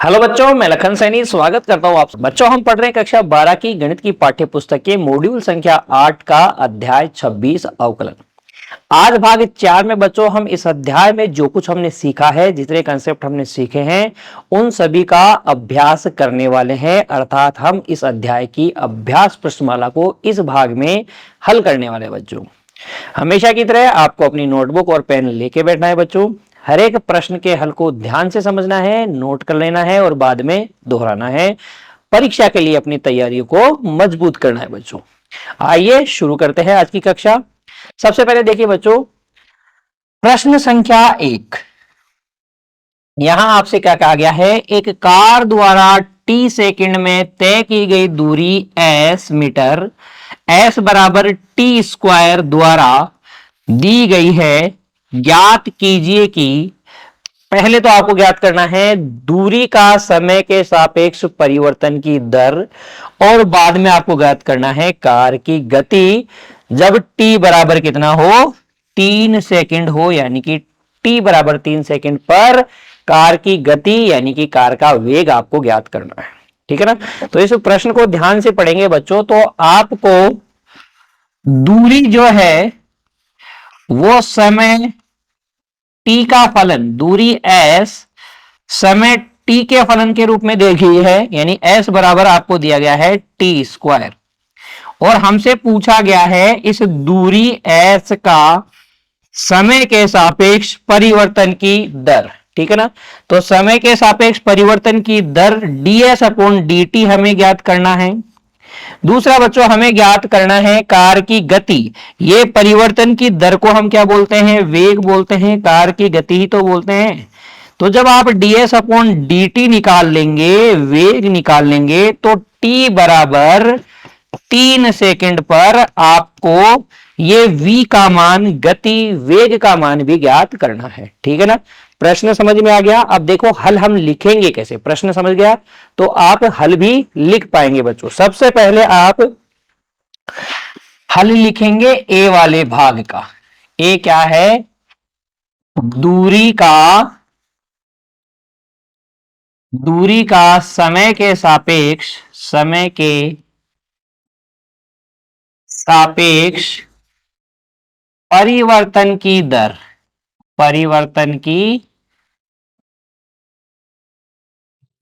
Hello बच्चों, मैं लखन सैनी स्वागत करता हूँ आप बच्चों। हम पढ़ रहे हैं कक्षा 12 की गणित की पाठ्य पुस्तक के मॉड्यूल संख्या 8 का अध्याय 26 अवकलन। आज भाग 4 में बच्चों हम इस अध्याय में जो कुछ हमने सीखा है, जितने कंसेप्ट हमने सीखे हैं, उन सभी का अभ्यास करने वाले हैं। अर्थात हम इस अध्याय की अभ्यास प्रश्नमाला को इस भाग में हल करने वाले बच्चों। हमेशा की तरह आपको अपनी नोटबुक और पेन लेके बैठना है बच्चों। हर एक प्रश्न के हल को ध्यान से समझना है, नोट कर लेना है और बाद में दोहराना है। परीक्षा के लिए अपनी तैयारियों को मजबूत करना है बच्चों। आइए शुरू करते हैं आज की कक्षा। सबसे पहले देखिए बच्चों, प्रश्न संख्या 1। यहां आपसे क्या कहा गया है? एक कार द्वारा t सेकंड में तय की गई दूरी s मीटर s बराबर t स्क्वायर द्वारा दी गई है। ज्ञात कीजिए कि पहले तो आपको ज्ञात करना है दूरी का समय के सापेक्ष परिवर्तन की दर, और बाद में आपको ज्ञात करना है कार की गति जब t बराबर कितना हो? 3 सेकंड हो, यानी कि t बराबर 3 सेकंड पर कार की गति यानी कि कार का वेग आपको ज्ञात करना है। ठीक है ना? तो इस प्रश्न को ध्यान से पढ़ेंगे बच्चों तो आपको दूरी जो है वो समय t का फलन, दूरी s समय t के फलन के रूप में देखी है, यानी s बराबर आपको दिया गया है t स्क्वायर, और हमसे पूछा गया है इस दूरी s का समय के सापेक्ष परिवर्तन की दर। ठीक है ना? तो समय के सापेक्ष परिवर्तन की दर ds अपॉन dt हमें ज्ञात करना है। दूसरा बच्चों, हमें ज्ञात करना है कार की गति। ये परिवर्तन की दर को हम क्या बोलते हैं? वेग बोलते हैं। कार की गति ही तो बोलते हैं। तो जब आप ds अपॉन dt निकाल लेंगे, वेग निकाल लेंगे, तो t बराबर 3 सेकंड पर आपको ये v का मान, गति वेग का मान भी ज्ञात करना है। ठीक है ना? प्रश्न समझ में आ गया? अब देखो हल हम लिखेंगे कैसे। प्रश्न समझ गया तो आप हल भी लिख पाएंगे बच्चों। सबसे पहले आप हल लिखेंगे ए वाले भाग का। ए क्या है? दूरी का समय के सापेक्ष परिवर्तन की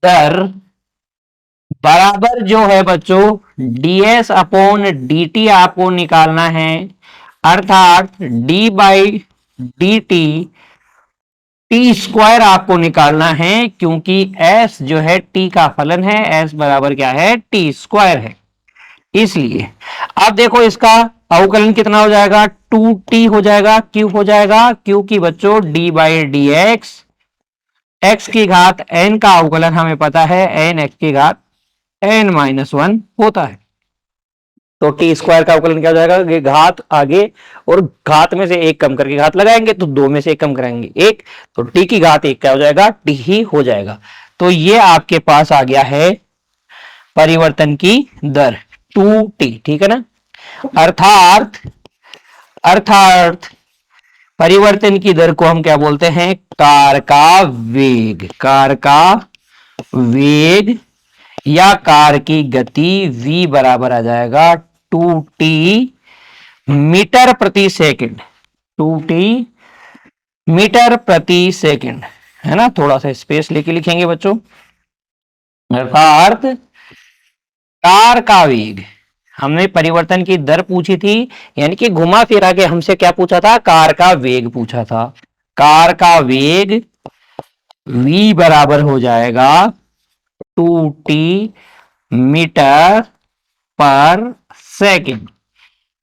दर, बराबर जो है बच्चों ds अपॉन dt आपको निकालना है। अर्थात d by D T square आपको निकालना है, क्योंकि s जो है t का फलन है। s बराबर क्या है? t स्क्वायर है। इसलिए अब देखो इसका अवकलन कितना हो जाएगा? 2t हो जाएगा। क्यों हो जाएगा? क्योंकि बच्चों d बाई डी एक्स की घात n का अवकलन हमें पता है n x की घात n-1 होता है। तो टी स्क्वायर का अवकलन क्या हो जाएगा? ये घात आगे और घात में से एक कम करके घात लगाएंगे तो 2 में से एक कम कराएंगे 1, तो टी की घात 1 क्या हो जाएगा? टी ही हो जाएगा। तो ये आपके पास आ गया है परिवर्तन की दर 2t। ठीक है ना? अर्थात परिवर्तन की दर को हम क्या बोलते हैं? कार का वेग या कार की गति v बराबर आ जाएगा 2t मीटर प्रति सेकंड। 2t मीटर प्रति सेकंड, है ना? थोड़ा सा स्पेस लेके लिखेंगे बच्चों। अर्थात कार का वेग, हमने परिवर्तन की दर पूछी थी, यानी कि घुमा फिरा के हमसे क्या पूछा था? कार का वेग पूछा था। कार का वेग v बराबर हो जाएगा 2t मीटर पर सेकंड।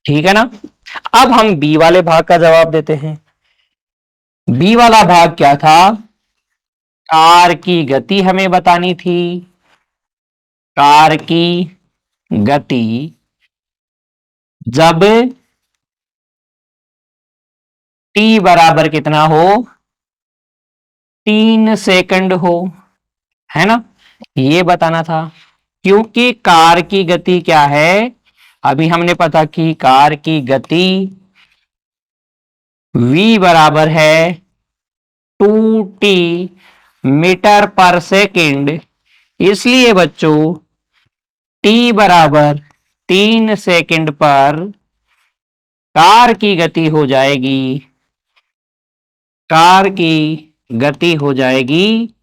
ठीक है ना? अब हम बी वाले भाग का जवाब देते हैं। बी वाला भाग क्या था? कार की गति हमें बतानी थी। कार की गति जब t बराबर कितना हो? 3 सेकंड हो, है ना? ये बताना था। क्योंकि कार की गति क्या है? अभी हमने पता कि कार की गति v बराबर है 2t मीटर पर सेकंड इसलिए बच्चों t बराबर 3 सेकंड पर कार की गति हो जाएगी, कार की गति हो जाएगी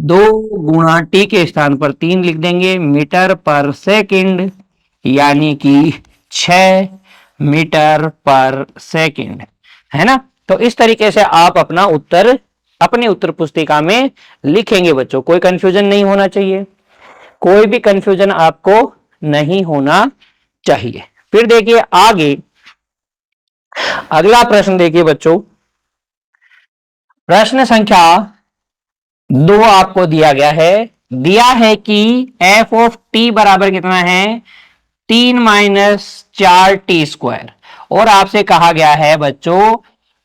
2 गुणा t के स्थान पर 3 लिख देंगे मीटर पर सेकंड, यानी कि 6 मीटर पर सेकंड, है ना। तो इस तरीके से आप अपना उत्तर अपनी उत्तर पुस्तिका में लिखेंगे बच्चों। कोई कंफ्यूजन नहीं होना चाहिए, कोई भी कंफ्यूजन आपको नहीं होना चाहिए। फिर देखिए आगे अगला प्रश्न देखिए बच्चों, प्रश्न संख्या 2 आपको दिया है कि एफ ऑफ टी बराबर कितना है 3 - 4t²। और आपसे कहा गया है बच्चों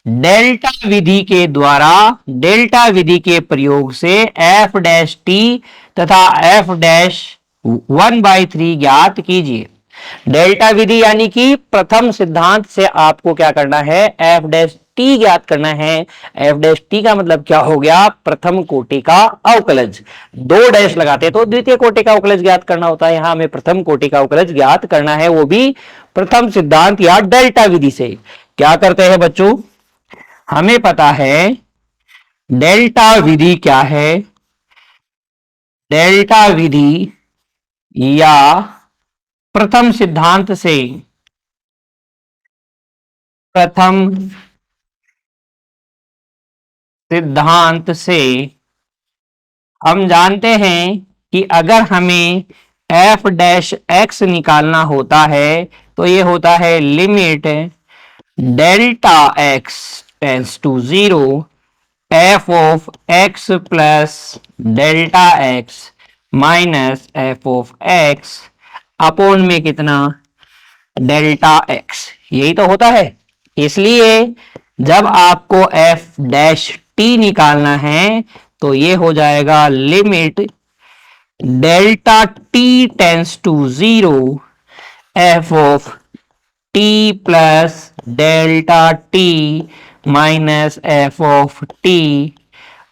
डेल्टा विधि के द्वारा, डेल्टा विधि के प्रयोग से एफ डैश टी तथा एफ डैश 1/3 ज्ञात कीजिए। डेल्टा विधि यानी कि प्रथम सिद्धांत से आपको क्या करना है, एफ डैश टी ज्ञात करना है। एफ डैश टी का मतलब क्या हो गया, प्रथम कोटि का अवकलज। 2 डैश लगाते तो द्वितीय कोटि का अवकलज ज्ञात करना होता है, यहां हमें प्रथम कोटि का अवकलज ज्ञात करना है, वो भी प्रथम सिद्धांत या डेल्टा विधि से। क्या करते हैं बच्चों, हमें पता है डेल्टा विधि क्या है, डेल्टा विधि या प्रथम सिद्धांत से, प्रथम सिद्धांत से हम जानते हैं कि अगर हमें एफ डैश एक्स निकालना होता है तो ये होता है limit delta x tends to 0 f of x plus delta x minus f of x upon में कितना डेल्टा एक्स, यही तो होता है। इसलिए जब आपको एफ डैश टी निकालना है तो ये हो जाएगा limit delta T tends to 0 f of t plus delta t minus f of t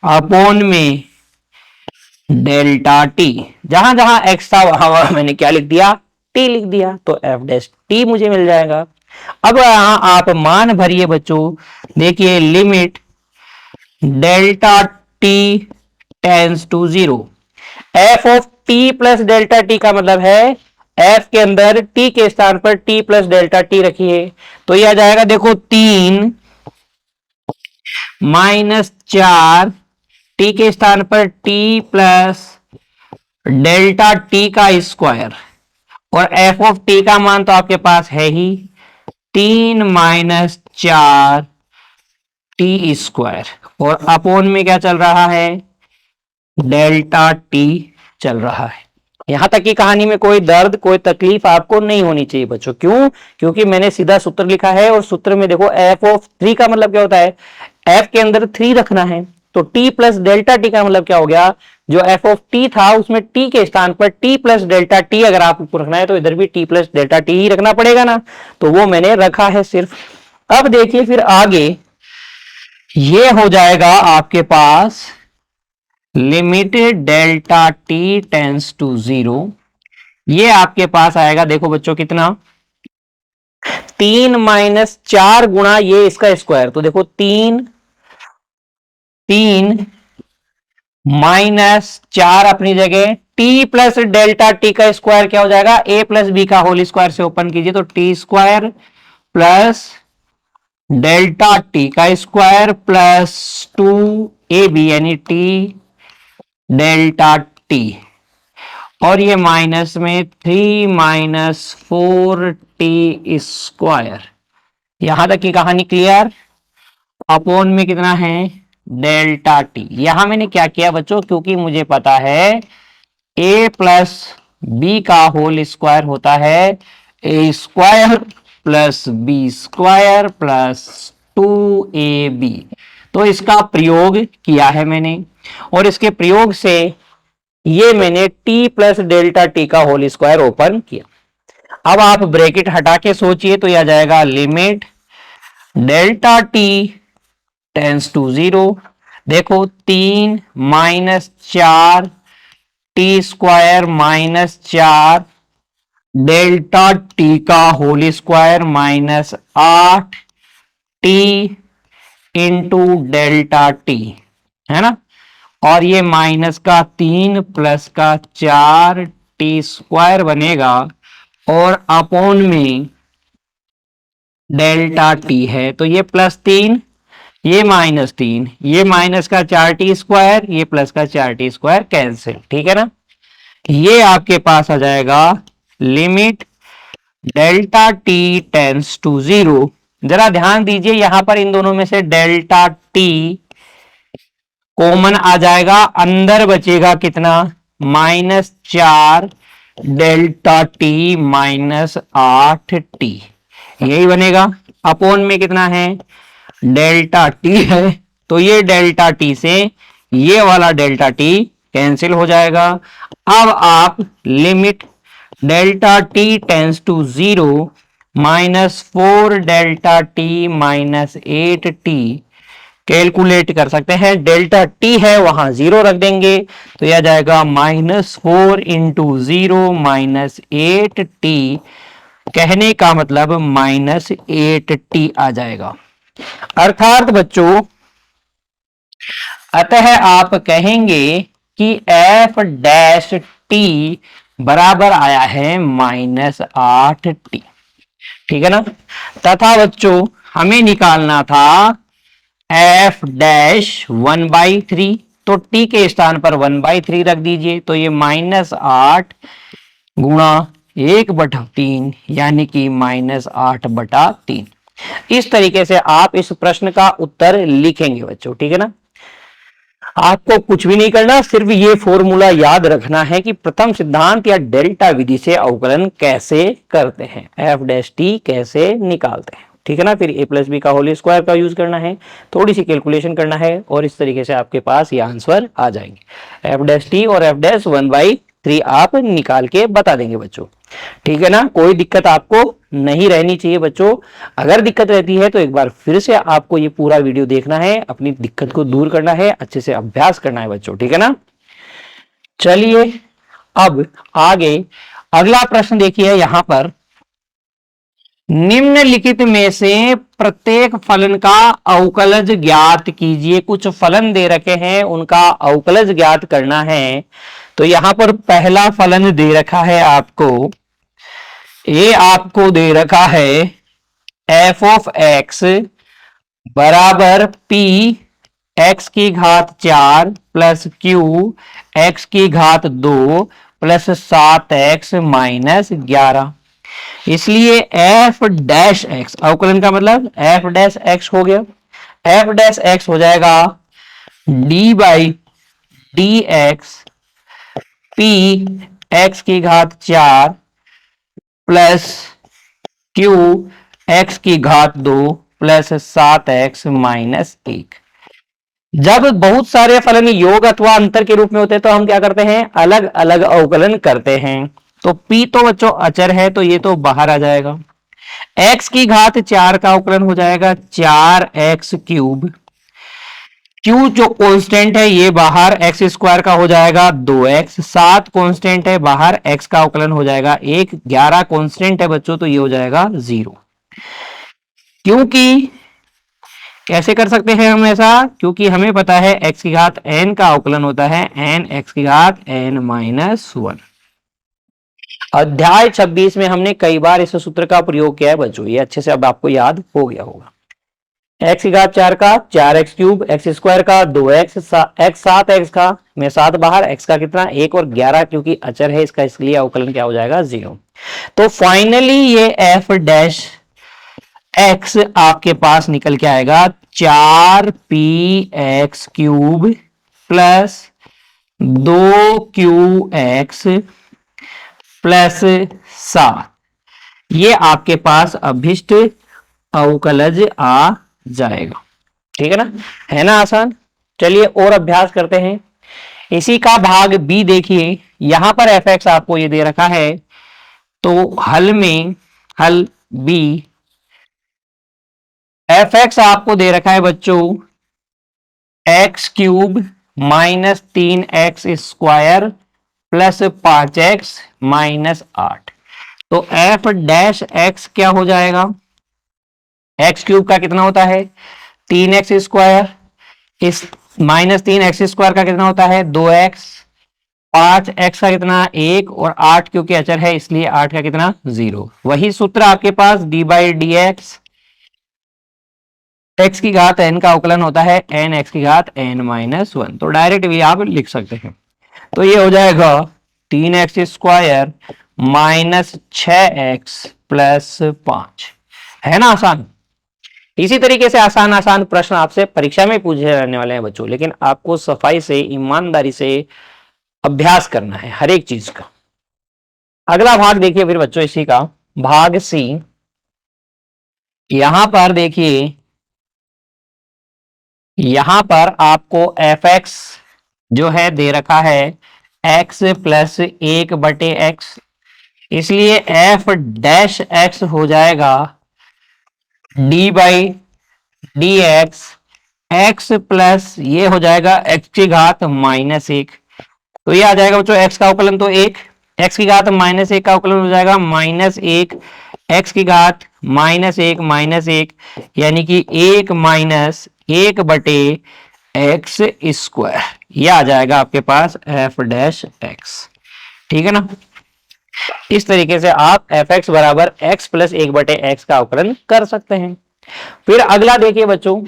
upon में डेल्टा टी। जहां जहां एक्स था वहां मैंने क्या लिख दिया, टी लिख दिया, तो एफ डैश टी मुझे मिल जाएगा। अब यहां आप मान भरिए बच्चों, देखिए limit delta T tends to 0 f of t plus delta T का मतलब है एफ के अंदर टी के स्थान पर टी प्लस डेल्टा टी रखिए, तो यह आ जाएगा देखो 3 - 4 टी के स्थान पर टी प्लस डेल्टा टी का स्क्वायर, और एफ ऑफ टी का मान तो आपके पास है ही 3 - 4 टी स्क्वायर, और अपॉन में क्या चल रहा है, डेल्टा टी चल रहा है। यहां तक की कहानी में कोई दर्द कोई तकलीफ आपको नहीं होनी चाहिए बच्चों। क्यों, क्योंकि मैंने सीधा सूत्र लिखा है, और सूत्र में देखो एफ ऑफ 3 का मतलब क्या होता है, एफ के अंदर 3 रखना है, तो टी प्लस डेल्टा टी का मतलब क्या हो गया, जो एफ ऑफ टी था उसमें टी के स्थान पर टी प्लस डेल्टा टी अगर आपको रखना है तो इधर भी टी प्लस डेल्टा टी ही रखना पड़ेगा ना, तो वो मैंने रखा है सिर्फ। अब देखिए फिर आगे ये हो जाएगा आपके पास limited delta T tends to 0, ये आपके पास आएगा देखो बच्चों कितना 3 - 4 गुणा ये इसका स्क्वायर, तो देखो 3 -4 अपनी जगह टी प्लस डेल्टा टी का स्क्वायर क्या हो जाएगा, ए प्लस बी का होल स्क्वायर से ओपन कीजिए तो T square plus delta T का स्क्वायर प्लस 2ab यानी टी डेल्टा टी, और ये माइनस में 3 - 4t स्क्वायर। यहां तक की कहानी क्लियर। अपॉन में कितना है डेल्टा टी। यहां मैंने क्या किया बच्चों, क्योंकि मुझे पता है a प्लस बी का होल स्क्वायर होता है A square plus B square plus 2ab, तो इसका प्रयोग किया है मैंने, और इसके प्रयोग से ये मैंने t प्लस डेल्टा टी का होल स्क्वायर ओपन किया। अब आप ब्रैकेट हटा के सोचिए तो यह आ जाएगा limit delta T tends to 0, देखो 3 - 4 T square minus 4 delta T का whole square minus 8 T into delta T, है ना। और ये माइनस का 3 प्लस का 4 टी स्क्वायर बनेगा और अपॉन में डेल्टा टी है, तो ये +3, ये -3, ये माइनस का 4 टी स्क्वायर, ये प्लस का 4 टी स्क्वायर कैंसिल, ठीक है ना। ये आपके पास आ जाएगा limit delta T tends to 0। जरा ध्यान दीजिए, यहां पर इन दोनों में से डेल्टा टी कॉमन आ जाएगा, अंदर बचेगा कितना, -4 डेल्टा टी -8 टी, यही बनेगा। अपॉन में कितना है, डेल्टा टी है, तो ये डेल्टा टी से ये वाला डेल्टा टी कैंसिल हो जाएगा। अब आप limit delta T tends to 0 -4 delta t -8 t calculate कर सकते हैं। डेल्टा टी है वहां 0 रख देंगे, तो यह जाएगा -4 इंटू 0 -8 टी, कहने का मतलब -8 टी आ जाएगा। अर्थात बच्चों, अतः आप कहेंगे कि एफ डैश टी बराबर आया है -8 टी, ठीक है ना। तथा बच्चों हमें निकालना था एफ डैश 1/3, तो टी के स्थान पर 1/3 रख दीजिए, तो ये -8 गुणा 1/3 यानी कि -8/3। इस तरीके से आप इस प्रश्न का उत्तर लिखेंगे बच्चों, ठीक है ना। आपको कुछ भी नहीं करना, सिर्फ ये फॉर्मूला याद रखना है कि प्रथम सिद्धांत या डेल्टा विधि से अवकलन कैसे करते हैं, एफ डैश टी कैसे निकालते हैं, ठीक है ना। फिर a+b का होल स्क्वायर का यूज करना है, थोड़ी सी कैलकुलेशन करना है और इस तरीके से आपके पास ये आंसर आ जाएंगे। एफ डैश टी और एफ डैश 1/3 आप निकाल के बता देंगे बच्चों, ठीक है ना। कोई दिक्कत आपको नहीं रहनी चाहिए बच्चों। अगर दिक्कत रहती है तो एक बार फिर से आपको ये पूरा वीडियो देखना है, अपनी दिक्कत को दूर करना है, अच्छे से अभ्यास करना है बच्चों, ठीक है ना। चलिए अब आगे अगला प्रश्न देखिए, यहां पर निम्नलिखित में से प्रत्येक फलन का अवकलज ज्ञात कीजिए। कुछ फलन दे रखे हैं, उनका अवकलज ज्ञात करना है। तो यहां पर पहला फलन दे रखा है आपको, ये आपको दे रखा है एफ ऑफ एक्स बराबर पी एक्स की घात 4 प्लस क्यू एक्स की घात 2 प्लस 7x माइनस 11। इसलिए एफ डैश एक्स, अवकलन का मतलब एफ डैश एक्स हो गया, एफ डैश एक्स हो जाएगा d/dx पी एक्स की घात 4 प्लस क्यू एक्स की घात 2 प्लस 7x माइनस 1। जब बहुत सारे फलन योग अथवा अंतर के रूप में होते हैं तो हम क्या करते हैं, अलग अलग अवकलन करते हैं। तो p तो बच्चों अचर है, तो ये तो बाहर आ जाएगा। x की घात 4 का अवकलन हो जाएगा 4x³। q जो कांस्टेंट है ये बाहर, x² का हो जाएगा 2x। 7 कांस्टेंट है बाहर, x का अवकलन हो जाएगा 1। 11 कांस्टेंट है बच्चों, तो ये हो जाएगा 0। क्योंकि कैसे कर सकते हैं हम ऐसा, क्योंकि हमें पता है x की घात n का अवकलन होता है n x की घात n-1। अध्याय 26 में हमने कई बार इस सूत्र का प्रयोग किया है बच्चों, ये अच्छे से अब आपको याद हो गया होगा। x की घात 4 का 4x³ x² का 2x, x 7x का में 7 बाहर, x का कितना 1 और 11 क्योंकि अचर है इसका, इसलिए अवकलन क्या हो जाएगा 0। तो फाइनली ये f डैश x आपके पास निकल के आएगा 4px³ प्लस 2qx प्लस 7। ये आपके पास अभिष्ट अवकलज आ जाएगा, ठीक है ना, है ना आसान। चलिए और अभ्यास करते हैं। इसी का भाग बी देखिए, यहां पर fx आपको ये दे रखा है, तो हल में हल बी fx आपको दे रखा है बच्चों x³ -3x² plus 5x minus 8। तो एफ डैश एक्स क्या हो जाएगा, एक्स क्यूब का कितना होता है 3x², इस माइनस 3x² का कितना होता है 2x, 5x का कितना 1 और 8 क्योंकि अचर है इसलिए 8 का कितना 0। वही सूत्र आपके पास D by D X, X की घात n का अवकलन होता है n x की घात n-1। तो डायरेक्ट भी आप लिख सकते हैं। तो ये हो जाएगा 3x² माइनस 6x प्लस 5। है ना आसान। इसी तरीके से आसान आसान प्रश्न आपसे परीक्षा में पूछे जाने वाले हैं बच्चों, लेकिन आपको सफाई से ईमानदारी से अभ्यास करना है हर एक चीज का। अगला भाग देखिए फिर बच्चों इसी का, भाग सी। यहां पर देखिए, यहां पर आपको एफ एक्स जो है दे रखा है x प्लस 1/x, इसलिए एफ डैश एक्स हो जाएगा D by D X, x plus ये हो जाएगा x की घात -1। तो ये आ जाएगा बच्चों x का अवकलन तो 1, x की घात -1 का अवकलन हो जाएगा -1 x की घात -1 यानी कि 1 माइनस 1/x²। यह आ जाएगा आपके पास एफ डैश एक्स। ठीक है ना। इस तरीके से आप एफ एक्स बराबर x प्लस 1/x का अवकलन कर सकते हैं। फिर अगला देखिए बच्चों,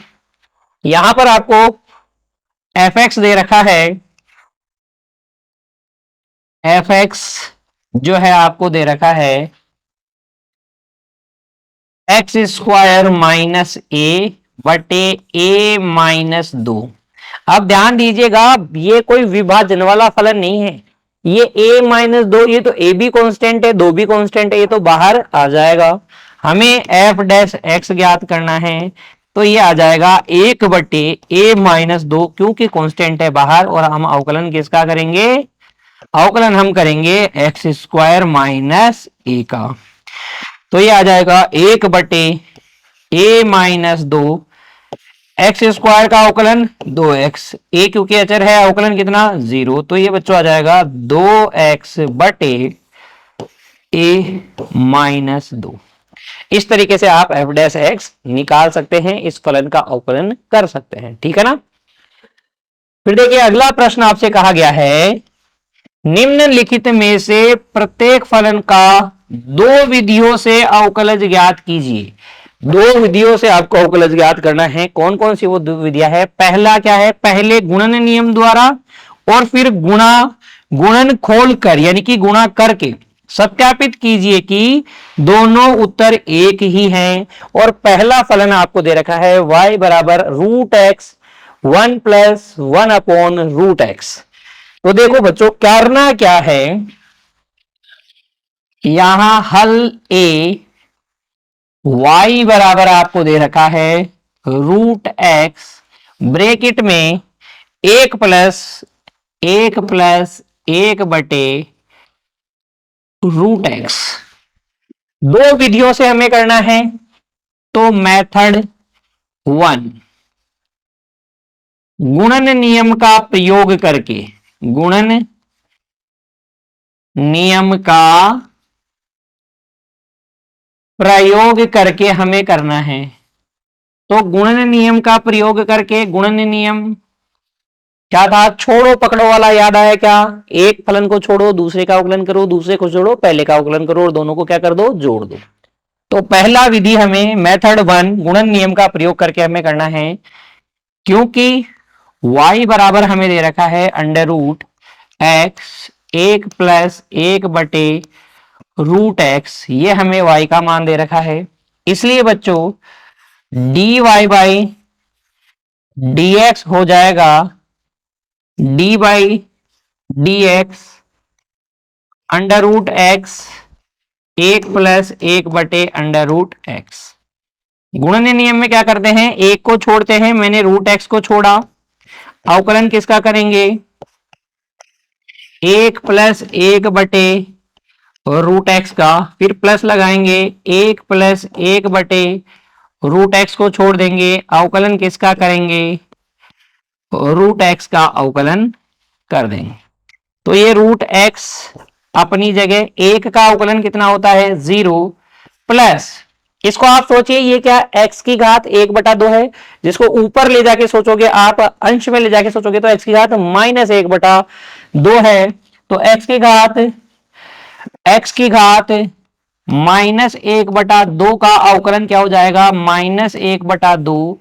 यहां पर आपको एफ एक्स दे रखा है, एफ एक्स जो है आपको दे रखा है x² माइनस a/a-2। अब ध्यान दीजिएगा ये कोई विभाजन वाला फलन नहीं है, ये a-2, ये तो a भी कांस्टेंट है 2 भी कांस्टेंट है, ये तो बाहर आ जाएगा। हमें f डैश x ज्ञात करना है, तो ये आ जाएगा 1/a-2 क्योंकि कांस्टेंट है बाहर, और हम अवकलन किसका करेंगे, अवकलन हम करेंगे x² माइनस a का। तो ये आ जाएगा 1/a-2, x² का अवकलन 2x, a क्योंकि अचर है अवकलन कितना 0, तो ये बच्चों आ जाएगा 2x/a-2। इस तरीके से आप f डैश एक्स निकाल सकते हैं, इस फलन का अवकलन कर सकते हैं। ठीक है ना। फिर देखिए अगला प्रश्न आपसे कहा गया है, निम्नलिखित में से प्रत्येक फलन का 2 विधियों से अवकलज ज्ञात कीजिए। 2 विधियों से आपको अवकलज ज्ञात करना है। कौन कौन सी वो 2 विधियां है, पहला क्या है, पहले गुणन नियम द्वारा और फिर गुणन खोलकर यानी कि गुणा करके सत्यापित कीजिए कि दोनों उत्तर एक ही हैं। और पहला फलन आपको दे रखा है y बराबर √x 1 + 1/√x। तो देखो बच्चों करना क्या है, यहां हल a y बराबर आपको दे रखा है √x ब्रैकेट में 1 + 1/√x। 2 विधियों से हमें करना है, तो मेथड 1 गुणन नियम का प्रयोग करके, गुणन नियम का प्रयोग करके हमें करना है। तो गुणन नियम का प्रयोग करके, गुणन नियम क्या था, छोड़ो पकड़ो वाला याद आया क्या, एक फलन को छोड़ो दूसरे का अवकलन करो, दूसरे को छोड़ो पहले का अवकलन करो और दोनों को क्या कर दो, जोड़ दो। तो पहला विधि हमें मेथड 1 गुणन नियम का प्रयोग करके हमें करना है, क्योंकि y बराबर हमें दे रखा है √x 1 + 1/√x, ये हमें y का मान दे रखा है। इसलिए बच्चों dy/dx हो जाएगा d/dx √x 1 + 1/√x। गुणन नियम में क्या करते हैं, एक को छोड़ते हैं, मैंने √x को छोड़ा, अवकलन किसका करेंगे 1 + 1/√x का, फिर प्लस लगाएंगे 1 + 1/√x को छोड़ देंगे, अवकलन किसका करेंगे √x का अवकलन कर देंगे। तो ये रूट एक्स अपनी जगह, एक का अवकलन कितना होता है 0, प्लस इसको आप सोचिए ये क्या, x की घात 1/2 है, जिसको ऊपर ले जाके सोचोगे आप, अंश में ले जाके सोचोगे तो x की घात -1/2 है। तो x की घात -1/2 का अवकलन क्या हो जाएगा, -1/2,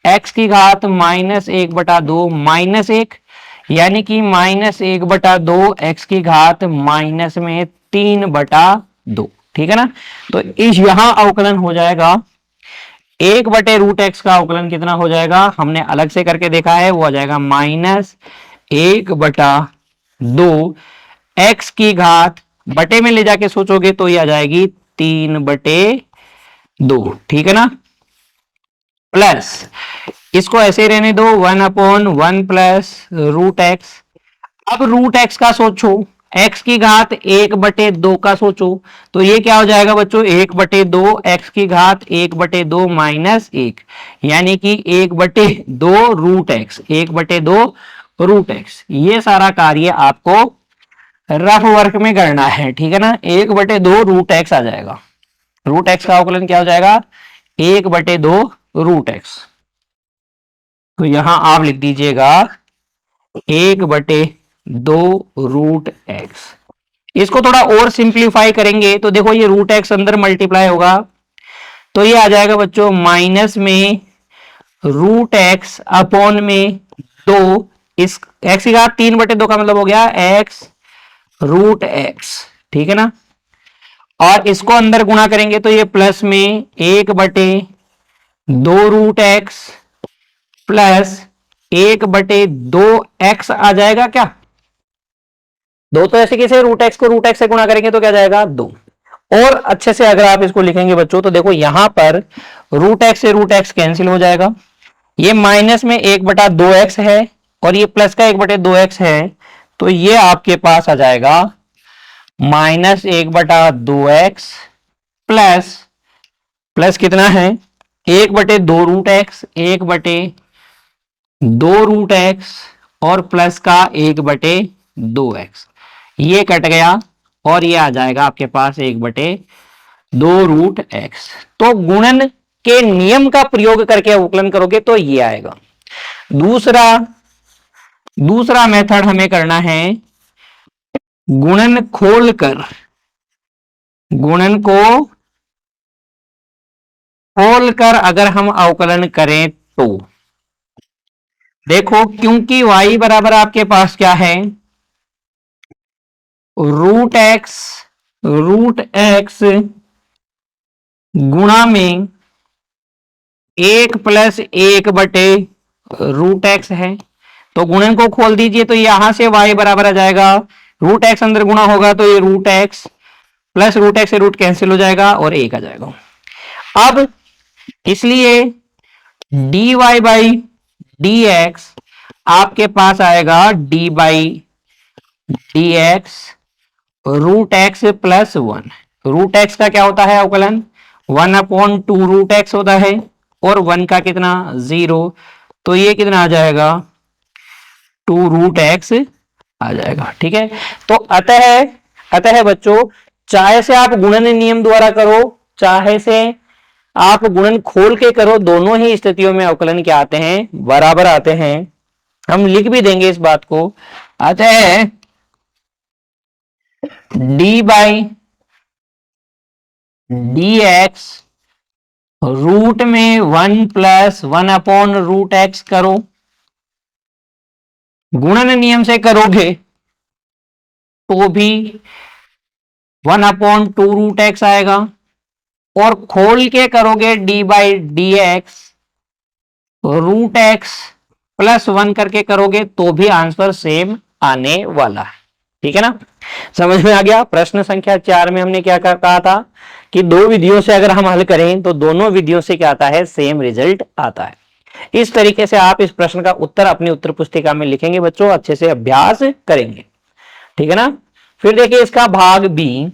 x की घात -1/2 -1, यानी कि -1/2 x की घात माइनस में 3/2, ठीक है ना। तो इस यहां अवकलन हो जाएगा 1/√x का अवकलन कितना हो जाएगा, हमने अलग से करके देखा है, वो आ जाएगा -1/2, x की घात बटे में ले जाके सोचोगे तो ये आ जाएगी 3/2, ठीक है ना। प्लस इसको ऐसे रहने दो, 1/1 प्लस √x। अब √x का सोचो, x की घात 1/2 का सोचो, तो ये क्या हो जाएगा बच्चों, 1/2, x की घात 1/2 -1, यानी कि 1/2 √x, 1/2 √x। ये सारा कार्य आपको रफ वर्क में करना है, ठीक है ना। 1/2 √x आ जाएगा, √x का अवकलन क्या हो जाएगा, 1/2 √x। तो यहां आप लिख दीजिएगा 1/2 √x। इसको थोड़ा और सिंप्लीफाई करेंगे तो देखो ये √x अंदर मल्टीप्लाई होगा, तो ये आ जाएगा बच्चों माइनस में √x अपॉन में 2, इस x की घात 3/2 का मतलब हो गया x √x, ठीक है ना। और इसको अंदर गुणा करेंगे तो ये प्लस में 1/2 √x प्लस 1/2 x आ जाएगा क्या, दो तो ऐसे कैसे, √x को √x से गुणा करेंगे तो क्या जाएगा 2। और अच्छे से अगर आप इसको लिखेंगे बच्चों तो देखो यहां पर √x से √x कैंसिल हो जाएगा, ये माइनस में 1/2x है और ये प्लस का 1/2x है, तो ये आपके पास आ जाएगा -1/2x प्लस कितना है 1/2 √x, 1/2 √x और प्लस का 1/2x, ये कट गया और ये आ जाएगा आपके पास 1/2 √x। तो गुणन के नियम का प्रयोग करके अवकलन करोगे तो ये आएगा। दूसरा मेथड हमें करना है गुणन खोलकर अगर हम अवकलन करें तो देखो, क्योंकि y बराबर आपके पास क्या है, √x गुणा में 1 + 1/√x है। तो गुणन को खोल दीजिए तो यहां से y बराबर आ जाएगा, √x अंदर गुणा होगा तो ये √x प्लस √x से रूट कैंसिल हो जाएगा और 1 आ जाएगा। अब इसलिए dy/dx आपके पास आएगा d/dx √x + 1। √x का क्या होता है अवकलन, 1/2 √x होता है और 1 का कितना 0, तो ये कितना आ जाएगा 2 √x आ जाएगा, ठीक है। तो अतः बच्चों, चाहे से आप गुणन नियम द्वारा करो, चाहे से आप गुणन खोल के करो, दोनों ही स्थितियों में अवकलन क्या आते हैं, बराबर आते हैं। हम लिख भी देंगे इस बात को। अतः d/dx रूट में 1 + 1/√x करो, गुणन नियम से करोगे तो भी 1/2 √x आएगा, और खोल के करोगे d/dx √x + 1 करके करोगे तो भी आंसर सेम आने वाला है, ठीक है ना। समझ में आ गया। प्रश्न संख्या 4 में हमने क्या कहा था कि दो विधियों से अगर हम हल करें तो दोनों विधियों से क्या आता है, सेम रिजल्ट आता है। इस तरीके से आप इस प्रश्न का उत्तर अपनी उत्तर पुस्तिका में लिखेंगे बच्चों, अच्छे से अभ्यास करेंगे, ठीक है ना। फिर देखिए इसका भाग बी,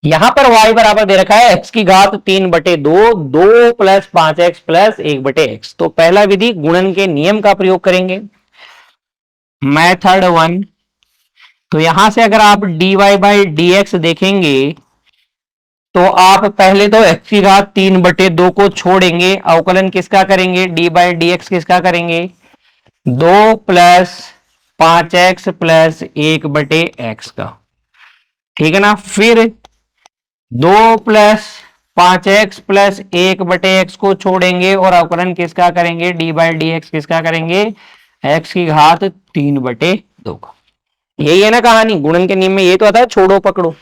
यहां पर y बराबर दे रखा है x की घात 3/2, 2 + 5x + 1/x। तो पहला विधि गुणन के नियम का प्रयोग करेंगे, मेथड 1, तो यहां से अगर आप dy बाई डी एक्स देखेंगे तो आप पहले तो x की घात 3/2 को छोड़ेंगे, अवकलन किसका करेंगे, डी बाई डी एक्स किसका करेंगे, 2 प्लस 5x प्लस 1/x का, ठीक है ना। फिर 2 प्लस 5x प्लस 1/x को छोड़ेंगे और अवकलन किसका करेंगे, डी बाई डी एक्स किसका करेंगे, x की घात 3/2 का। यही है ना कहानी, गुणन के नियम में ये तो आता है छोड़ो पकड़ो।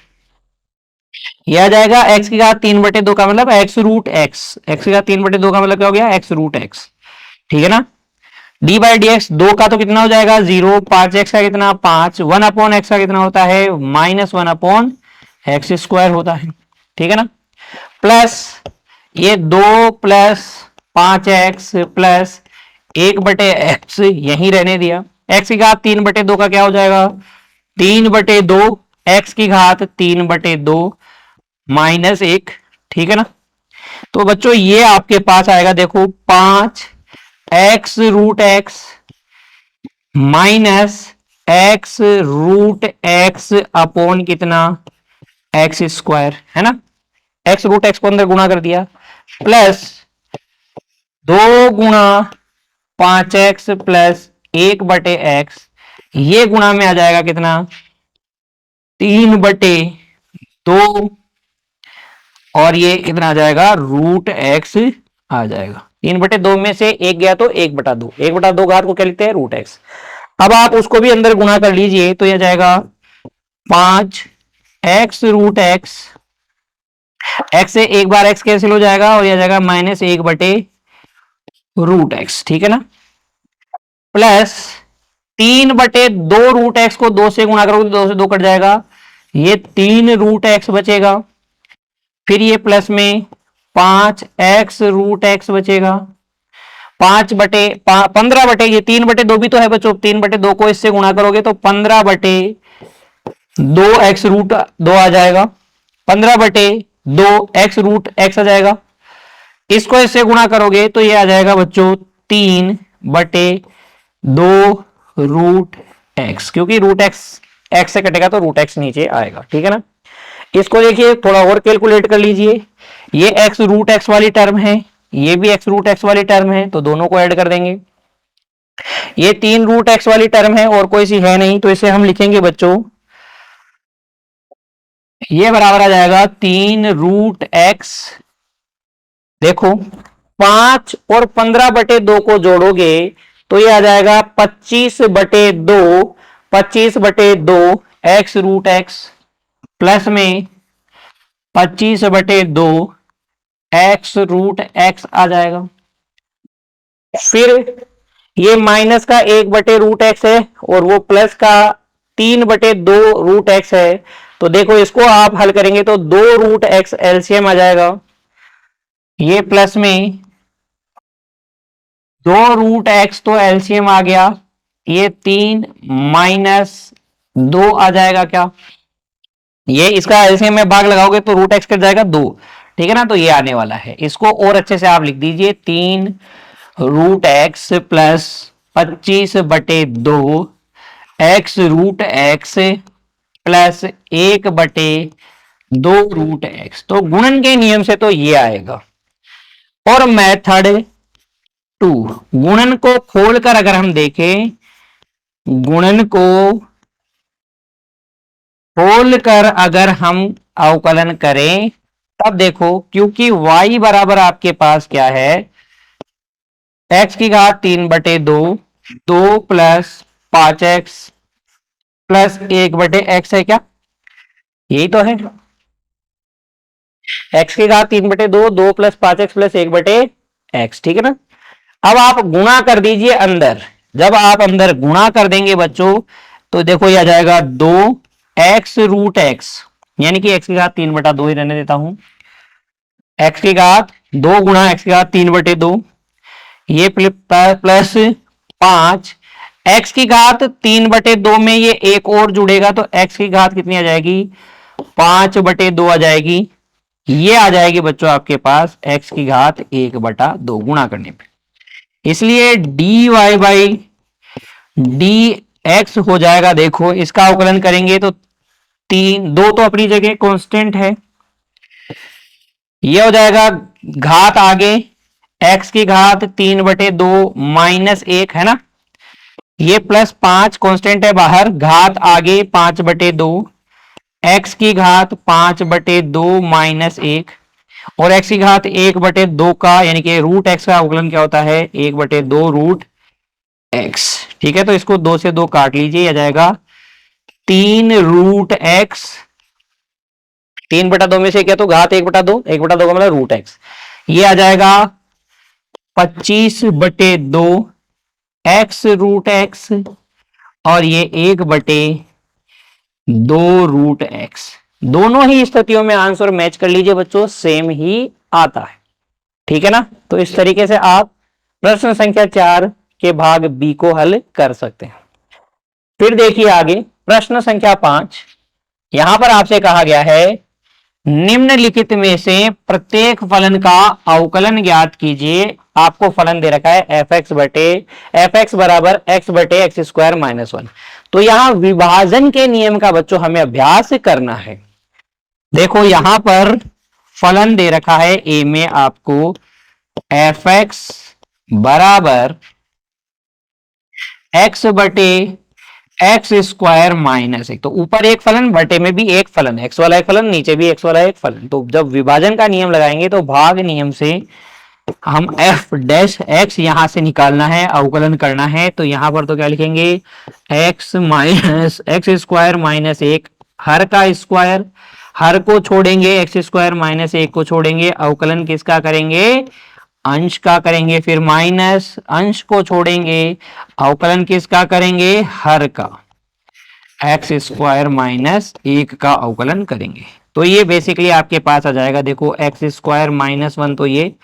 यह आ जाएगा x की घात 3/2 का मतलब x रूट x, x की घात 3/2 का मतलब क्या हो गया, x रूट x, ठीक है ना। डी बाई डी एक्स 2 का तो कितना हो जाएगा 0, 5x का कितना 5, 1/x का कितना होता है -1/x² होता है, ठीक है ना। प्लस ये 2 प्लस 5x प्लस 1/x यही रहने दिया, x की घात 3/2 का क्या हो जाएगा 3/2, x की घात 3/2 -1, ठीक है ना। तो बच्चों ये आपके पास आएगा, देखो 5x root x minus x root x upon कितना x², है ना। x रूट x को अंदर गुणा कर दिया, प्लस 2 गुणा 5x प्लस 1/x, ये गुणा में आ जाएगा कितना 3/2 और ये कितना आ जाएगा रूट x आ जाएगा। 3/2 में से एक गया तो 1/2, 1/2 घात को क्या लिखते हैं रूट x। अब आप उसको भी अंदर गुणा कर लीजिए तो यह जाएगा 5x रूट x, x से एक बार x कैंसिल हो जाएगा और यह जाएगा -1/√x, ठीक है ना। प्लस 3/2 रूट x को 2 से गुणा करोगे तो 2 से 2 कट जाएगा, ये 3√x बचेगा। फिर ये प्लस में 5x रूट x बचेगा, 15/, ये 3/2 भी तो है बच्चों, 3/2 को इससे गुणा करोगे तो 15/2x रूट 2 आ जाएगा, 15/2x रूट x आ जाएगा। इसको इससे गुणा करोगे तो ये आ जाएगा बच्चों 3/2 रूट x, क्योंकि रूट x x से कटेगा तो रूट x नीचे आएगा, ठीक है ना। इसको देखिए थोड़ा और कैलकुलेट कर लीजिए, ये x रूट x वाली टर्म है, ये भी x रूट x वाली टर्म है, तो दोनों को ऐड कर देंगे। ये 3√x वाली टर्म है और कोई सी है नहीं, तो इसे हम लिखेंगे बच्चों, ये बराबर आ जाएगा 3√x। देखो 5 और 15/2 को जोड़ोगे तो ये आ जाएगा 25/2, 25/2 x रूट x प्लस में 25/2 x रूट x आ जाएगा। फिर ये माइनस का 1/√x है और वो प्लस का 3/2√x है, तो देखो इसको आप हल करेंगे तो 2√x एलसीएम आ जाएगा, ये प्लस में 2√x तो एलसीएम आ गया, ये 3 माइनस 2 आ जाएगा क्या, ये इसका एलसीएम में भाग लगाओगे तो √x कट जाएगा 2, ठीक है ना। तो ये आने वाला है, इसको और अच्छे से आप लिख दीजिए 3√x plus 25/2 x root x plus 1/2√x। तो गुणन के नियम से तो ये आएगा। और मेथड 2, गुणन को खोलकर अगर हम देखें, गुणन को खोलकर अगर हम अवकलन करें तब देखो, क्योंकि y बराबर आपके पास क्या है x की घात 3/2, 2 प्लस 5x प्लस 1/x है क्या, यही तो है। x की घात 3/2, 2 प्लस 5x प्लस 1/x, ठीक है ना। अब आप गुणा कर दीजिए अंदर, जब आप अंदर गुणा कर देंगे बच्चों तो देखो ये आ जाएगा 2x रूट x, यानी कि x की घात 3/2 ही रहने देता हूं, x की घात 2 गुणा x की घात 3/2, ये प्लस 5, x की घात 3/2 में ये एक और जुड़ेगा तो x की घात कितनी आ जाएगी 5/2 आ जाएगी, ये आ जाएगी बच्चों आपके पास x की घात 1/2 गुणा करने पे। इसलिए dy बाई डी एक्स हो जाएगा, देखो इसका अवकलन करेंगे तो तीन, दो तो अपनी जगह कांस्टेंट है, ये हो जाएगा घात आगे एक्स की घात 3/2 -1 है ना, ये +5 कांस्टेंट है बाहर, घात आगे 5/2 एक्स की घात 5/2 -1 और एक्स की घात 1/2 का यानी कि रूट एक्स का अवकलन क्या होता है 1/2 रूट एक्स। ठीक है, तो इसको 2 से 2 काट लीजिए, आ जाएगा 3 रूट एक्स, 3/2 में से क्या तो घात 1/2, 1/2 का मतलब रूट एक्स, ये आ जाएगा 25/2 एक्स रूट एक्स और ये 1/2 रूट एक्स। दोनों ही स्थितियों में आंसर मैच कर लीजिए बच्चों, सेम ही आता है। ठीक है ना, तो इस तरीके से आप प्रश्न संख्या 4 के भाग बी को हल कर सकते हैं। फिर देखिए आगे प्रश्न संख्या 5, यहां पर आपसे कहा गया है निम्नलिखित में से प्रत्येक फलन का अवकलन ज्ञात कीजिए। आपको फलन दे रखा है एफ एक्स बराबर एक्स बटे एक्स स्क्वायर -1। तो यहां विभाजन के नियम का बच्चों हमें अभ्यास करना है। देखो यहां पर फलन दे रखा है ए में आपको एफ एक्स बराबर एक्स बटे एक्स स्क्वायर -1। तो ऊपर एक फलन, बटे में भी एक फलन, एक्स वाला एक फलन, नीचे भी एक्स वाला एक फलन। तो जब विभाजन का नियम लगाएंगे तो भाग नियम से हम एफ डैश एक्स यहां से निकालना है, अवकलन करना है। तो यहां पर तो क्या लिखेंगे एक्स माइनस एक्स स्क्वायर -1, हर का स्क्वायर, हर को छोड़ेंगे, एक्स स्क्वायर -1 को छोड़ेंगे, अवकलन किसका करेंगे अंश का करेंगे, फिर माइनस अंश को छोड़ेंगे, अवकलन किसका करेंगे हर का, एक्स स्क्वायर -1 का अवकलन करेंगे। तो ये बेसिकली आपके पास आ जाएगा, देखो एक्स स्क्वायर -1, तो ये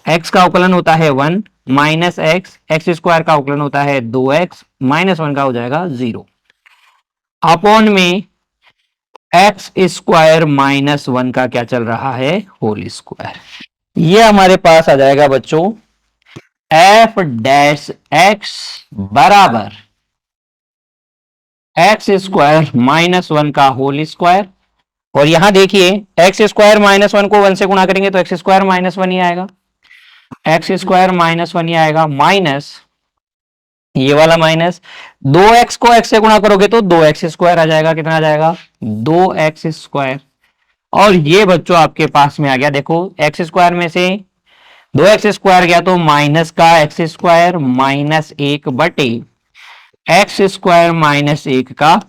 एक्स का अवकलन होता है 1 माइनस एक्स स्क्वायर का अवकलन होता है 2x -1 का हो जाएगा 0 अपॉन में एक्स स्क्वायर -1 का क्या चल रहा है होल स्क्वायर। ये हमारे पास आ जाएगा बच्चों एफ डैश एक्स बराबर एक्स स्क्वायर -1 का होल स्क्वायर। और यहां देखिए एक्स स्क्वायर -1 को 1 से गुणा करेंगे तो एक्स स्क्वायर -1 ही आएगा, एक्स स्क्वायर -1 ही आएगा, माइनस ये वाला माइनस 2x को x से गुणा करोगे तो 2x स्क्वायर आ जाएगा, कितना आ जाएगा 2x स्क्वायर। और ये बच्चों आपके पास में आ गया, देखो एक्स स्क्वायर में से 2x स्क्वायर गया तो माइनस का एक्स स्क्वायर -1 बटे एक्स स्क्वायर -1 का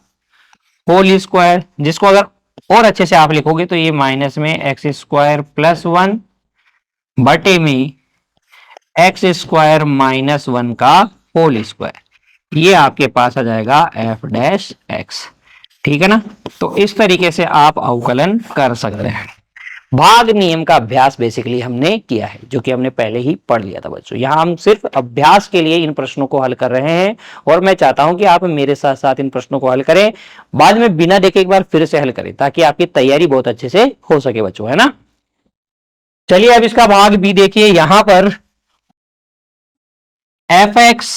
होल स्क्वायर, जिसको अगर और अच्छे से आप लिखोगे तो ये माइनस में एक्स स्क्वायर +1 बटे में एक्स स्क्वायर -1 का होल स्क्वायर। ये आपके पास आ जाएगा एफ डैश एक्स। ठीक है ना, तो इस तरीके से आप अवकलन कर सकते हैं। भाग नियम का अभ्यास बेसिकली हमने किया है, जो कि हमने पहले ही पढ़ लिया था बच्चों। यहां हम सिर्फ अभ्यास के लिए इन प्रश्नों को हल कर रहे हैं और मैं चाहता हूं कि आप मेरे साथ साथ इन प्रश्नों को हल करें, बाद में बिना देखे एक बार फिर से हल करें, ताकि आपकी तैयारी बहुत अच्छे से हो सके बच्चों, है ना। चलिए अब इसका भाग बी देखिए, यहां पर एफ एक्स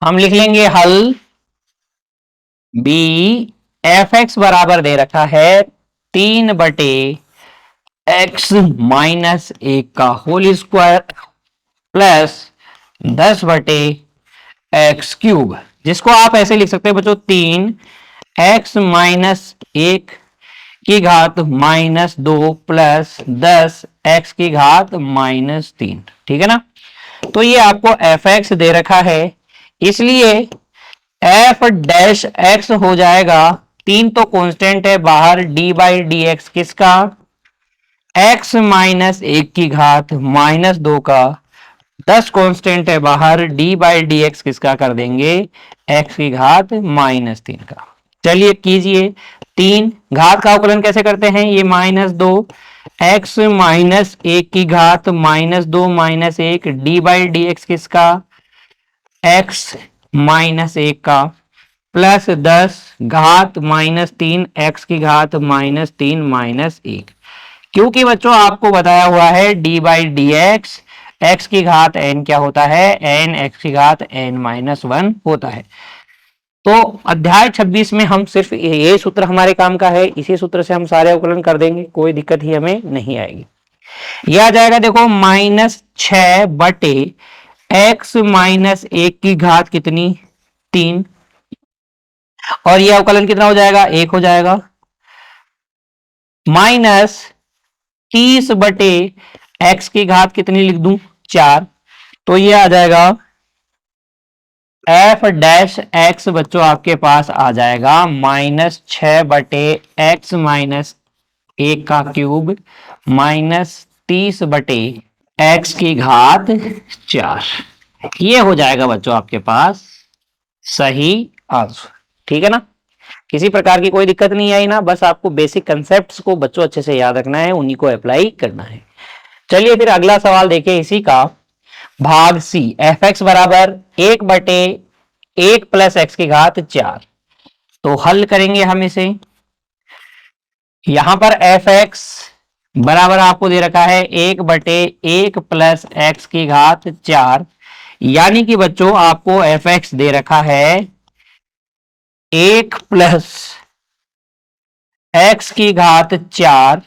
हम लिख लेंगे हल बी, एफ एक्स बराबर दे रखा है 3/(x-1) का होल स्क्वायर प्लस 10/(x³), जिसको आप ऐसे लिख सकते हैं बच्चों 3x-1 की घात -2 प्लस 10x की घात -3। ठीक है ना, तो ये आपको एफ एक्स दे रखा है, इसलिए एफ डैश एक्स हो जाएगा, 3 तो कांस्टेंट है बाहर, d/dx किसका x-1 की घात -2 का, 10 कांस्टेंट है बाहर, d/dx किसका कर देंगे x की घात -3 का। चलिए कीजिए, 3 घात का अवकलन कैसे करते हैं, ये -2 x-1 की घात -2 -1 d/dx किसका x-1 का प्लस 10 घात -3 x की घात -3 -1। क्योंकि बच्चों आपको बताया हुआ है d/dx x की घात n क्या होता है n x की घात n-1 होता है। तो अध्याय 26 में हम सिर्फ ये सूत्र हमारे काम का है, इसी सूत्र से हम सारे अवकलन कर देंगे, कोई दिक्कत ही हमें नहीं आएगी। यह आ जाएगा देखो -6/x-1 की घात कितनी 3, और यह अवकलन कितना हो जाएगा 1 हो जाएगा। -30/x की घात कितनी लिख दूं 4, तो यह आ जाएगा f' बच्चों आपके पास आ जाएगा -6/x-1 का क्यूब -30/x की घात 4, ये हो जाएगा बच्चों आपके पास सही आंसर। ठीक है ना, किसी प्रकार की कोई दिक्कत नहीं आई ना, बस आपको बेसिक कंसेप्ट्स को बच्चों अच्छे से याद रखना है, उन्हीं को अप्लाई करना है। चलिए फिर अगला सवाल देखिए इसी का, भाग सी, f(x) बराबर 1/1 + x की घात 4। तो हल करेंगे हम इसे। यहां पर f(x) बराबर आपको दे रखा है 1/1 + x की घात 4, यानी कि बच्चों आपको f(x) दे रखा है 1 + x की घात 4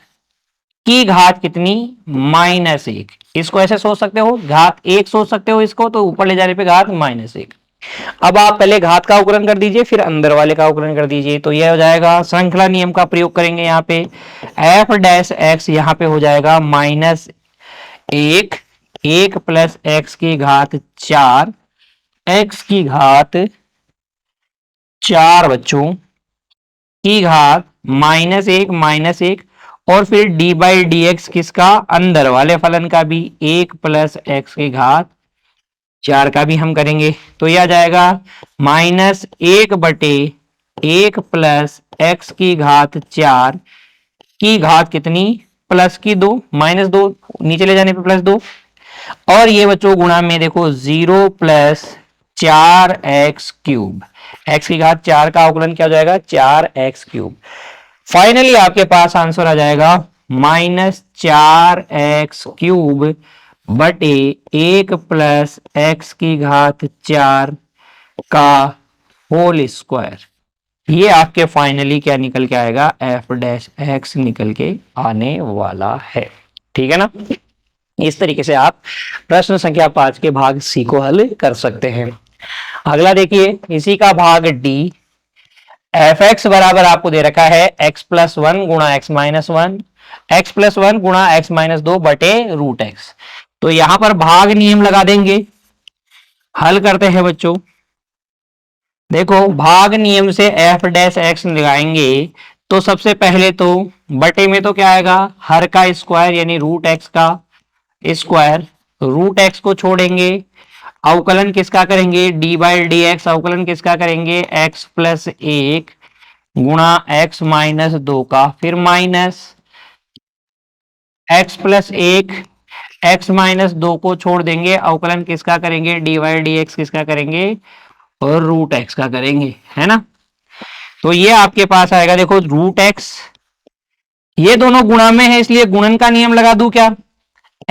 की घात कितनी -1। इसको ऐसे सोच सकते हो, घात 1 सोच सकते हो इसको, तो ऊपर ले जाने पे घात -1। अब आप पहले घात का अवकलन कर दीजिए, फिर अंदर वाले का अवकलन कर दीजिए, तो यह हो जाएगा, श्रृंखला नियम का प्रयोग करेंगे यहाँ पे, f' यहाँ पे हो जाएगा -1 + x की घात 4 x की घात 4 बच्चों की घात -1 और फिर d/dx किसका, अंदर वाले फलन का भी 1 + x की घात 4 का भी हम करेंगे, तो यह आ जाएगा -1/1 + x की घात 4 की घात कितनी प्लस की 2, -2 नीचे ले जाने पे +2, और ये बच्चों गुणा में देखो 0 + 4x³, x की घात 4 का अवकलन क्या हो जाएगा 4x³। फाइनली आपके पास आंसर आ जाएगा -4x³ बटे 1 + x की घात 4 का होल स्क्वायर। ये आपके फाइनली क्या निकल के आएगा, f' निकल के आने वाला है। ठीक है ना, इस तरीके से आप प्रश्न संख्या 5 के भाग सी को हल कर सकते हैं। अगला देखिए इसी का भाग डी, f(x) बराबर आपको दे रखा है x + 1 गुणा x - 1, x + 1 गुणा x - 2 बटे √x। तो यहां पर भाग नियम लगा देंगे, हल करते हैं बच्चों। देखो भाग नियम से f' लगाएंगे, तो सबसे पहले तो बटे में तो क्या आएगा, हर का स्क्वायर यानी √x का स्क्वायर, √x को छोड़ेंगे, अवकलन किसका करेंगे d/dx, अवकलन किसका करेंगे x + 1 गुणा x - 2 का, फिर माइनस x + 1 x - 2 को छोड़ देंगे, अवकलन किसका करेंगे d/dx किसका करेंगे और √x का करेंगे, है ना। तो ये आपके पास आएगा, देखो √x ये दोनों गुणा में है इसलिए गुणन का नियम लगा दूं क्या,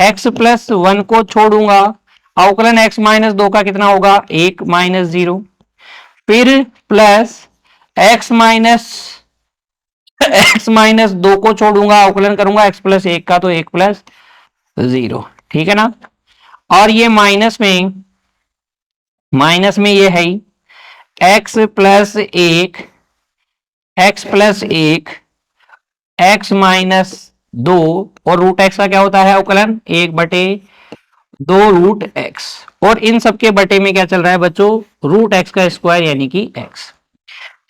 x + 1 को छोड़ूंगा, अवकलन x - 2 का कितना होगा 1 - 0, फिर प्लस x - 2 को छोड़ूंगा, अवकलन करूंगा x + 1 का, तो 1 + 0। ठीक है ना, और ये माइनस में ये है ही x + 1 x - 2 और √x का क्या होता है अवकलन 1/2 √x, और इन सबके बटे में क्या चल रहा है बच्चों √x का स्क्वायर यानी कि x।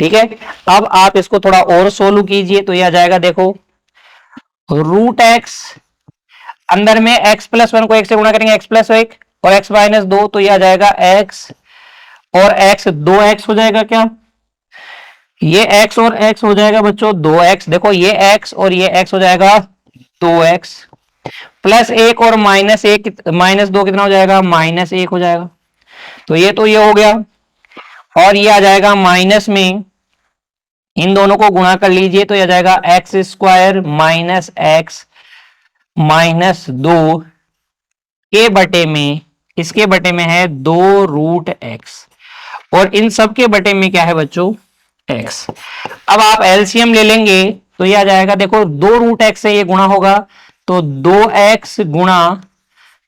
ठीक है, अब आप इसको थोड़ा और सोल्व कीजिए, तो यह आ जाएगा, देखो √x अंदर में x + 1 को 1 से गुणा करेंगे x + 1 और x - 2, तो यह आ जाएगा x और x 2x हो जाएगा, क्या ये x और x हो जाएगा बच्चों 2x, देखो ये x और ये x हो जाएगा 2x, प्लस 1 और -2 कितना हो जाएगा -1 हो जाएगा, तो ये हो गया, और ये आ जाएगा माइनस में, इन दोनों को गुणा कर लीजिए, तो यह आ जाएगा x² - x - 2 के बटे में, इसके बटे में है 2 √x, और इन सब के बटे में क्या है बच्चों, x। अब आप एलसीएम ले लेंगे तो ये आ जाएगा, देखो 2 √x से ये गुणा होगा तो 2x गुणा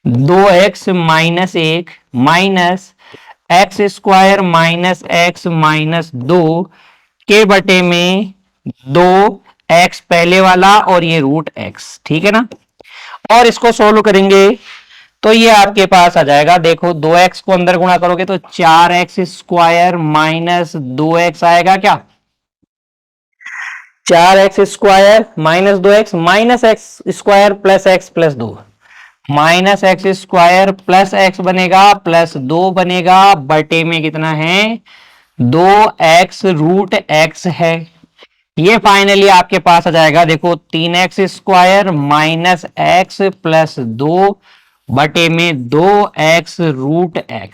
2x minus 1 minus x square minus x minus 2 के बटे में 2x पहले वाला और ये √x, ठीक है ना। और इसको सोल्व करेंगे तो ये आपके पास आ जाएगा, देखो 2x को अंदर गुणा करोगे तो 4x स्क्वायर माइनस 2x आएगा क्या, 4x square minus 2x minus x square plus x plus 2, minus x square plus x बनेगा प्लस 2 बनेगा, बटे में कितना है 2x √x है। ये फाइनली आपके पास आ जाएगा, देखो 3x square minus x plus 2 बटे में 2x √x,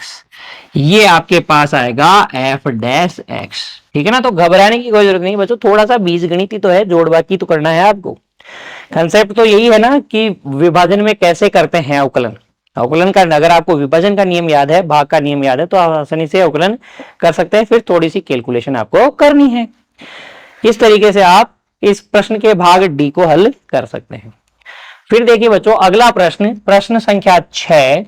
ये आपके पास आएगा f'(x), ठीक है ना। तो घबराने की कोई जरूरत नहीं बच्चों, थोड़ा सा बीजगणित तो है, जोड़ बाकी तो करना है आपको। कंसेप्ट तो यही है ना कि विभाजन में कैसे करते हैं अवकलन। अवकलन का अगर आपको विभाजन का नियम याद है, भाग का नियम याद है, तो आप आसानी से अवकलन कर सकते हैं। फिर थोड़ी सी कैलकुलेशन आपको करनी है, इस तरीके से आप इस प्रश्न के भाग डी को हल कर सकते हैं। फिर देखिए बच्चों अगला प्रश्न, प्रश्न संख्या 6,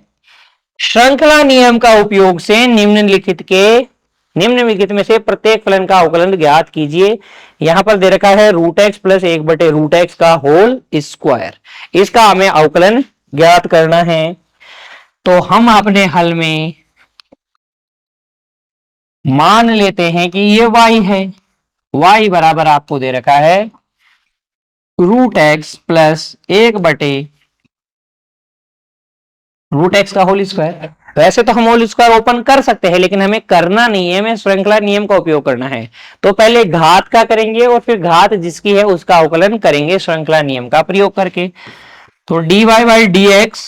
श्रृंखला नियम का उपयोग से निम्नलिखित में से प्रत्येक फलन का अवकलन ज्ञात कीजिए। यहां पर दे रखा है √x प्लस 1/√x का होल स्क्वायर, इसका हमें अवकलन ज्ञात करना है। तो हम अपने हल में मान लेते हैं कि ये y है, y बराबर आपको दे रखा है √x प्लस 1/√x का होल स्क्वायर। वैसे तो हम होल स्क्वायर ओपन कर सकते हैं, लेकिन हमें करना नहीं है, हमें श्रृंखला नियम का उपयोग करना है। तो पहले घात का करेंगे और फिर घात जिसकी है उसका अवकलन करेंगे श्रृंखला नियम का प्रयोग करके। तो dy/dx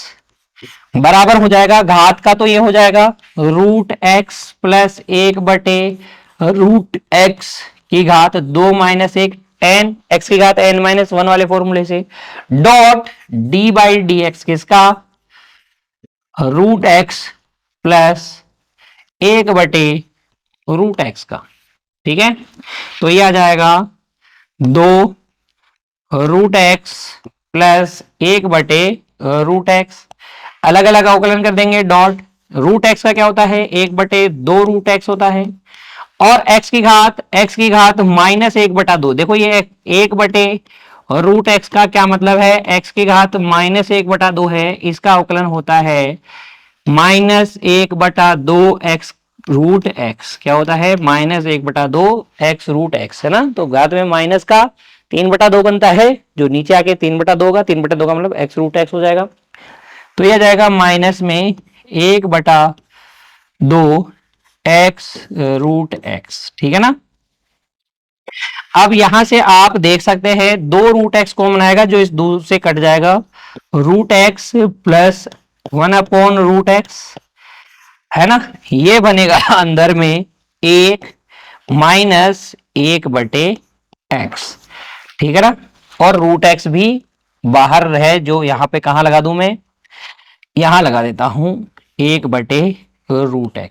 बराबर हो जाएगा, घात का तो ये हो जाएगा √x प्लस 1/√x की घात 2 माइनस 1 n, x की घात n-1 वाले फॉर्मूले से, डॉट d/dx किसका, √x प्लस 1/√x का, ठीक है। तो ये आ जाएगा 2√x प्लस 1/√x, अलग अलग अवकलन कर देंगे, डॉट √x का क्या होता है 1/2√x होता है, और x की घात माइनस 1/2, देखो ये 1/√x का क्या मतलब है, x की घात माइनस 1/2 है, इसका अवकलन होता है माइनस 1/2x √x, क्या होता है माइनस 1/2x √x, है ना। तो घात में माइनस का 3/2 बनता है, जो नीचे आके 3/2 होगा, 3/2 का मतलब x √x हो जाएगा। तो यह जाएगा माइनस में 1/2x √x, ठीक है ना। अब यहां से आप देख सकते हैं 2√x कॉमन आएगा, जो इस 2 से कट जाएगा, √x प्लस 1/√x, है ना। ये बनेगा अंदर में 1 माइनस 1/x, ठीक है ना। और √x भी बाहर है, जो यहां पे कहां लगा दूं मैं, यहां लगा देता हूं 1/√x,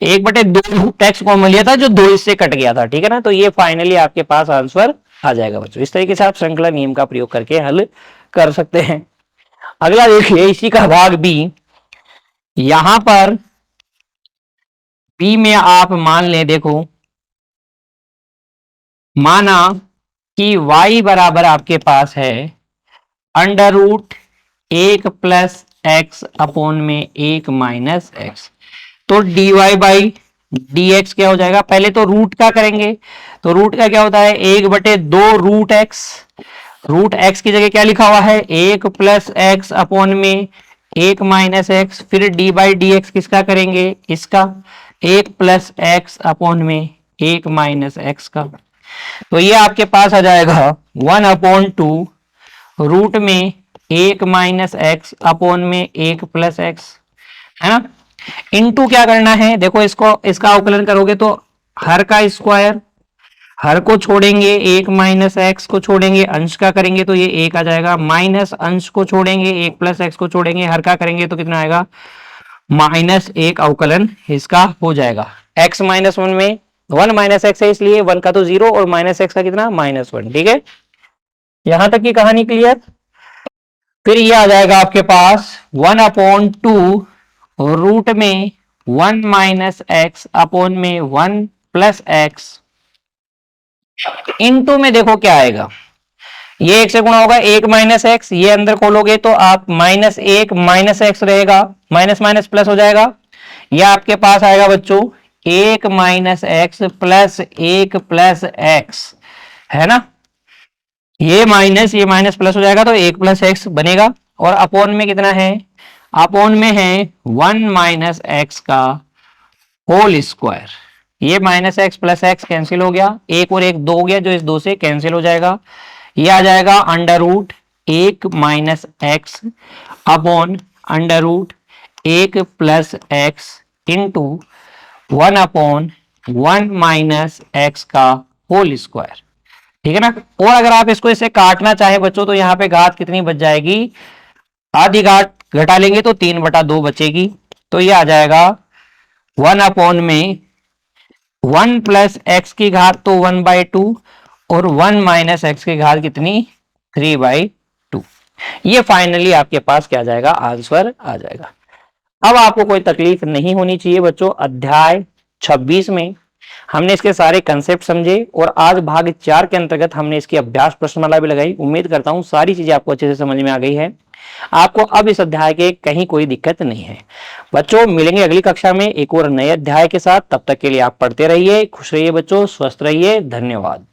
1/2√x कॉमन लिया था जो 2 इससे कट गया था, ठीक है ना। तो ये फाइनली आपके पास आंसर आ जाएगा बच्चों। इस तरीके से आप श्रृंखला नियम का प्रयोग करके हल कर सकते हैं। अगला देखिए इसी का भाग बी, यहां पर बी में आप मान लें, देखो माना कि y बराबर आपके पास है √1 प्लस x अपॉन में 1 माइनस x, तो dy/dx क्या हो जाएगा, पहले तो रूट का करेंगे, तो रूट का क्या होता है 1/2√x, √x की जगह क्या लिखा हुआ है 1 प्लस x अपॉन में 1 माइनस x, फिर d/dx किसका करेंगे, इसका 1 प्लस x अपॉन में 1 माइनस x का। तो ये आपके पास आ जाएगा 1/2 रूट में 1 माइनस x अपॉन में 1 प्लस x, है ना। इनटू क्या करना है, देखो इसका अवकलन करोगे तो हर का स्क्वायर, हर को छोड़ेंगे 1 माइनस एक्स को छोड़ेंगे, अंश का करेंगे तो ये 1 आ जाएगा, माइनस अंश को छोड़ेंगे 1 प्लस एक्स को छोड़ेंगे, हर का करेंगे तो कितना आएगा -1 अवकलन इसका हो जाएगा, x माइनस वन में 1 माइनस एक्स है, इसलिए 1 का तो 0 और माइनस एक्स का कितना -1। ठीक है, यहां तक की कहानी क्लियर। फिर ये आ जाएगा आपके पास 1/2 रूट में 1 माइनस एक्स अपॉन में 1 प्लस एक्स इनटू में देखो क्या आएगा, ये एक से गुणा होगा 1 माइनस एक्स, ये अंदर खोलोगे तो आप -1 माइनस एक्स रहेगा, माइनस माइनस प्लस हो जाएगा। यह आपके पास आएगा बच्चों 1 minus x plus 1 plus x, है ना। ये माइनस प्लस हो जाएगा तो 1 प्लस एक्स बनेगा। और अपॉन में कितना है, अपॉन में है 1 माइनस एक्स का होल स्क्वायर। ये minus x plus x cancel हो गया, एक और एक 2 हो गया, जो इस 2 से कैंसिल हो जाएगा। ये आ जाएगा under root 1 minus x upon under root 1 plus x into 1/1 minus x का होल स्क्वायर। ठीक है ना। और अगर आप इसको इससे काटना चाहे बच्चों तो यहाँ पे घात कितनी बच जाएगी, आधी घात घटा लेंगे तो 3/2 बचेगी। तो ये आ जाएगा 1/, में 1 प्लस एक्स की घात तो 1/2 और 1 माइनस एक्स की घात कितनी 3/2। ये फाइनली आपके पास क्या आ जाएगा, आंसर आ जाएगा। अब आपको कोई तकलीफ नहीं होनी चाहिए बच्चों। अध्याय 26 में हमने इसके सारे कंसेप्ट समझे और आज भाग 4 के अंतर्गत हमने इसकी अभ्यास प्रश्नमाला भी लगाई। उम्मीद करता हूं सारी चीजें आपको अच्छे से समझ में आ गई है। आपको अब इस अध्याय के कहीं कोई दिक्कत नहीं है। बच्चों मिलेंगे अगली कक्षा में एक और नए अध्याय के साथ। तब तक के लिए आप पढ़ते रहिए, खुश रहिए बच्चों, स्वस्थ रहिए। धन्यवाद।